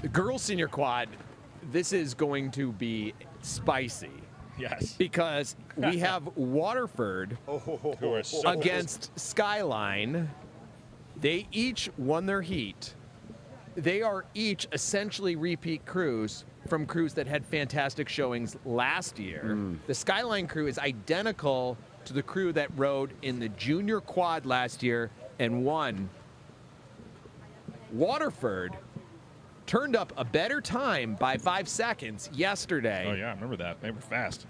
The girls senior quad, this is going to be spicy. Yes. Because we have Waterford Who are so against Skyline. They each won their heat. They are each essentially repeat crews from crews that had fantastic showings last year. The Skyline crew is identical to the crew that rode in the junior quad last year and won. Waterford turned up a better time by 5 seconds yesterday. Oh yeah, I remember that. They were fast.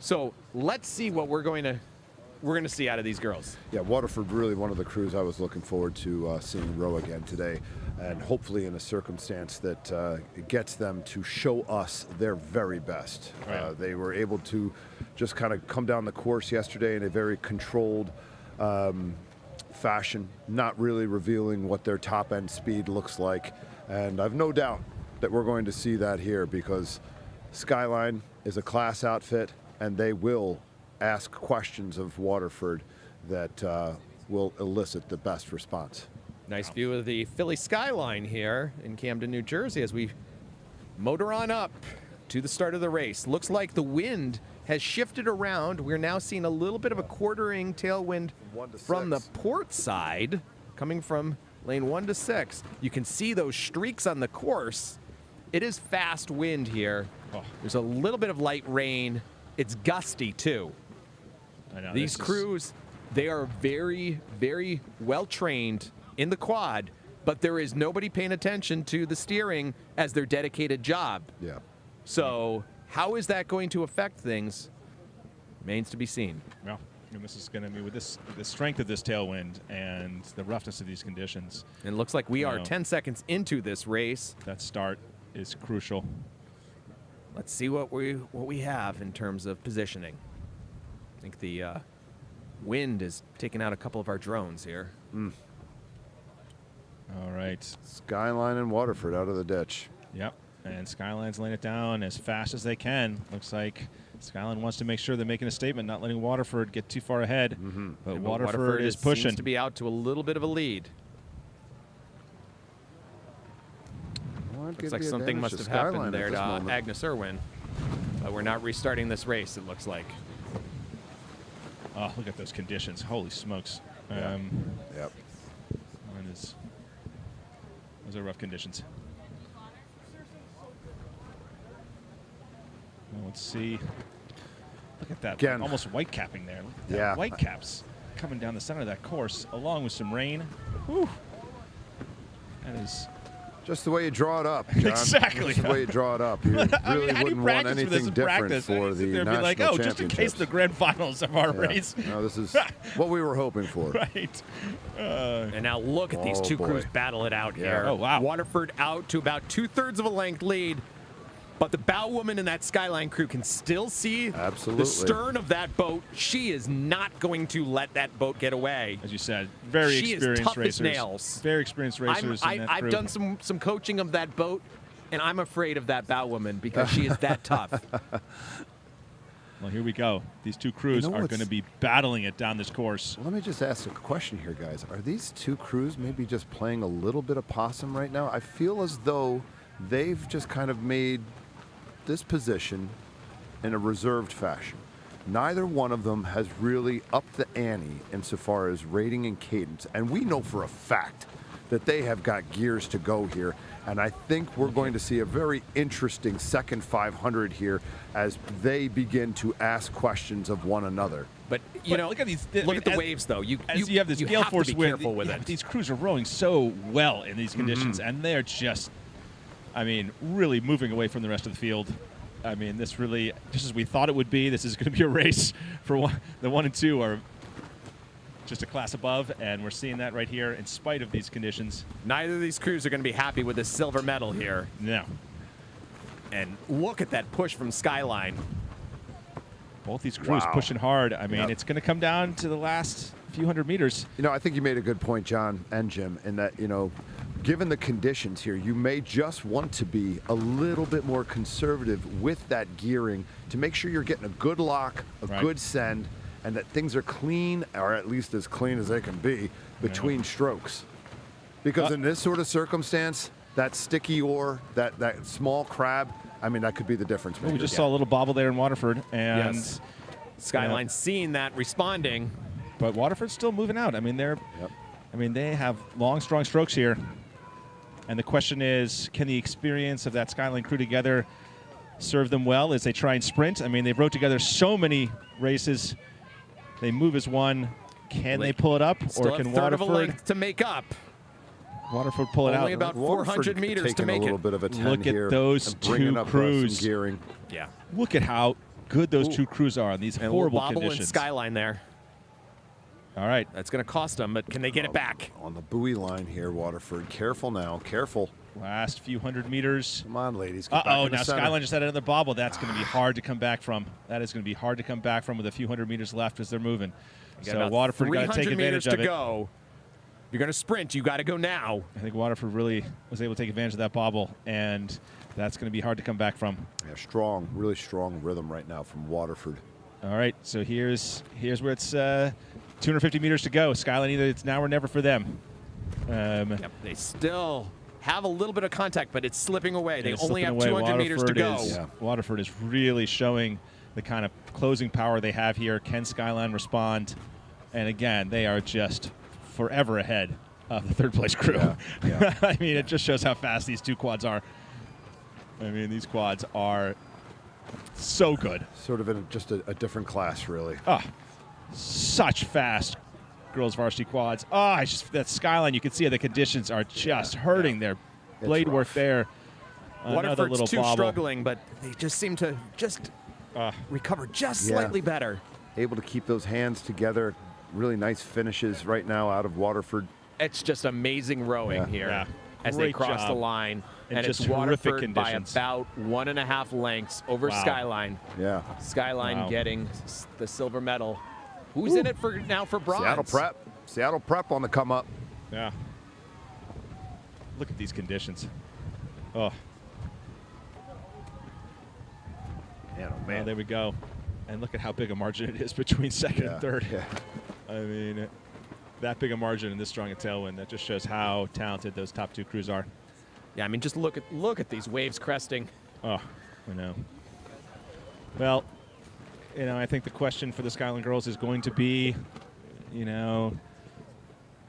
So let's see what we're going to see out of these girls. Yeah, Waterford really one of the crews I was looking forward to seeing row again today, and hopefully in a circumstance that gets them to show us their very best. Right. They were able to just kind of come down the course yesterday in a very controlled fashion, not really revealing what their top end speed looks like. And I've no doubt that we're going to see that here, because Skyline is a class outfit and they will ask questions of Waterford that will elicit the best response. Nice view of the Philly skyline here in Camden, New Jersey as we motor on up to the start of the race. Looks like the wind has shifted around. We're now seeing a little bit of a quartering tailwind from the port side coming from lane 1 to 6. You can see those streaks on the course. It is fast wind here. There's a little bit of light rain. It's gusty too. I know, These crews, they are very, very well trained in the quad, but there is nobody paying attention to the steering as their dedicated job. Yeah. So how is that going to affect things? Remains to be seen. Well, and this is going to be with the strength of this tailwind and the roughness of these conditions. And it looks like we are 10 seconds into this race. That start is crucial. Let's see what we have in terms of positioning. I think the wind is taking out a couple of our drones here. All right. Skyline and Waterford out of the ditch. Yep. And Skyline's laying it down as fast as they can. Looks like Skyline wants to make sure they're making a statement, not letting Waterford get too far ahead. But Waterford is pushing. Seems to be out to a little bit of a lead. Looks like something must have happened there to Agnes Irwin. But we're not restarting this race, it looks like. Oh, look at those conditions. Holy smokes. Yep. Those are rough conditions. Well, let's see. Look at that. Again. Almost white capping there. Look at that. Yeah. White caps coming down the center of that course, along with some rain. Whew. That is just the way you draw it up, John. Exactly. Just the way you draw it up. You really wouldn't want anything different for the national like, oh, just in case championships. the grand finals of our race. No, this is what we were hoping for. Right. And now look at these two crews battle it out here. Oh, wow. Waterford out to about 2/3 of a length lead. But the bow woman in that Skyline crew can still see the stern of that boat. She is not going to let that boat get away. As you said, very experienced tough racers. As nails. Very experienced racers. I've done some coaching of that boat, and I'm afraid of that bow woman because she is that tough. Well, here we go. These two crews are going to be battling it down this course. Let me just ask a question here, guys. Are these two crews maybe just playing a little bit of possum right now? I feel as though they've just kind of made this position in a reserved fashion. Neither one of them has really upped the ante insofar as rating and cadence, and we know for a fact that they have got gears to go here, and I think we're going to see a very interesting second 500 here as they begin to ask questions of one another. But you know, look at these. Look at the waves, though. You have this gale force to be wind. careful with it. These crews are rowing so well in these conditions, and they're just, I mean, really moving away from the rest of the field. I mean, this really, just as we thought it would be, this is going to be a race for the 1 and 2 are just a class above, and we're seeing that right here in spite of these conditions. Neither of these crews are going to be happy with this silver medal here. No. And look at that push from Skyline. Both these crews pushing hard. I mean, it's going to come down to the last few hundred meters. You know, I think you made a good point, John and Jim, in that, you know, given the conditions here, you may just want to be a little bit more conservative with that gearing to make sure you're getting a good lock, a good send, and that things are clean, or at least as clean as they can be, between strokes. Because in this sort of circumstance, that sticky ore, that small crab, I mean, that could be the difference We maker. just saw a little bobble there in Waterford, and Yes. Skyline seeing that, responding. but Waterford's still moving out. I mean, Yep. they have long, strong strokes here, and the question is, can the experience of that Skyline crew together serve them well as they try and sprint? I mean, they've rode together so many races. They move as one. Can they pull it up, Still or a can third of a Waterford length to make up. pull it Only out? about Waterford 400 meters to taking make a little it. bit of a 10 Look at here those and bringing two up crews. some gearing. Yeah. Look at how good those two crews are on these And horrible a little bobble conditions. and Skyline there. All right. That's going to cost them, but can they get it back? On the buoy line here, Waterford. Careful now. Careful. Last few hundred meters. Come on, ladies. Get back Uh-oh, in the now center. Skyline just had another bobble. That's going to be hard to come back from. That is going to be hard to come back from with a few hundred meters left as they're moving. You got So about Waterford got to 300 take advantage meters of to it. go. If you're going to sprint, you got to go now. I think Waterford really was able to take advantage of that bobble, and that's going to be hard to come back from. Yeah, strong, really strong rhythm right now from Waterford. All right, so here's where it's 250 meters to go. Skyline, either it's now or never for them. Yep, they still have a little bit of contact, but it's slipping away. They It's only slipping have away. 200 meters to go. Waterford is really showing the kind of closing power they have here. Can Skyline respond? And again, they are just forever ahead of the third place crew. Yeah. I mean, it just shows how fast these two quads are. I mean, these quads are so good. Sort of in just a different class, really. Such fast girls varsity quads. It's just that Skyline, you can see the conditions are just hurting their blade work rough. there. Another Waterford's little too bobble. struggling, but they just seem to recover just Yeah. slightly better. Able to keep those hands together. Really nice finishes right now out of Waterford. It's just amazing rowing Yeah. here Yeah. as they Great cross job. the line. And And it's just horrific Waterford by conditions. about 1.5 lengths over Wow. Skyline. Yeah. Skyline Wow. getting the silver medal. Who's in it for now for bronze? Seattle Prep. Seattle Prep on the come up. Yeah. Look at these conditions. Oh, Man, oh, well, man. there we go. And look at how big a margin it is between second and third. Yeah. I mean, that big a margin and this strong a tailwind, that just shows how talented those top two crews are. Yeah, I mean, just look at these waves cresting. Oh, I know. Well, I think the question for the Skyline girls is going to be,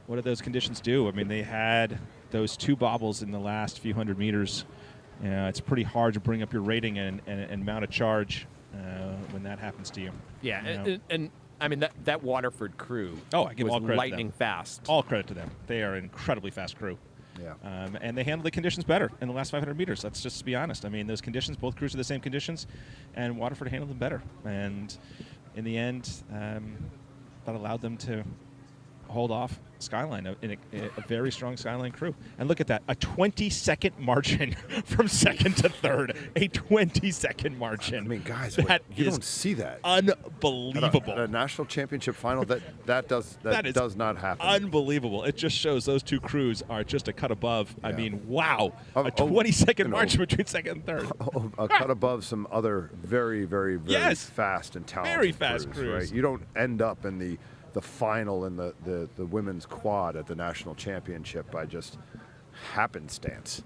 what do those conditions do? I mean, they had those two bobbles in the last few hundred meters. It's pretty hard to bring up your rating and mount a charge when that happens to you. Yeah, and I mean, that Waterford crew I give was all credit to lightning them. fast. All credit to them. They are an incredibly fast crew. Yeah. And they handled the conditions better in the last 500 meters. Let's just be honest. I mean, those conditions, both crews are the same conditions, and Waterford handled them better. And in the end, that allowed them to hold off Skyline, a very strong Skyline crew. And look at that, a 20-second margin from second to third. A 20-second margin. I mean, guys, that you is don't see that. unbelievable. At a national chachampionship final, that is does not happen. Unbelievable. It just shows those two crews are just a cut above. I Yeah. mean, wow. Oh, A 20-second you know. margin between second and third. A cut above some other very, very, very Yes. fast and talented Very fast crews, crews. right? You don't end up in the final in the women's quad at the national championship by just happenstance.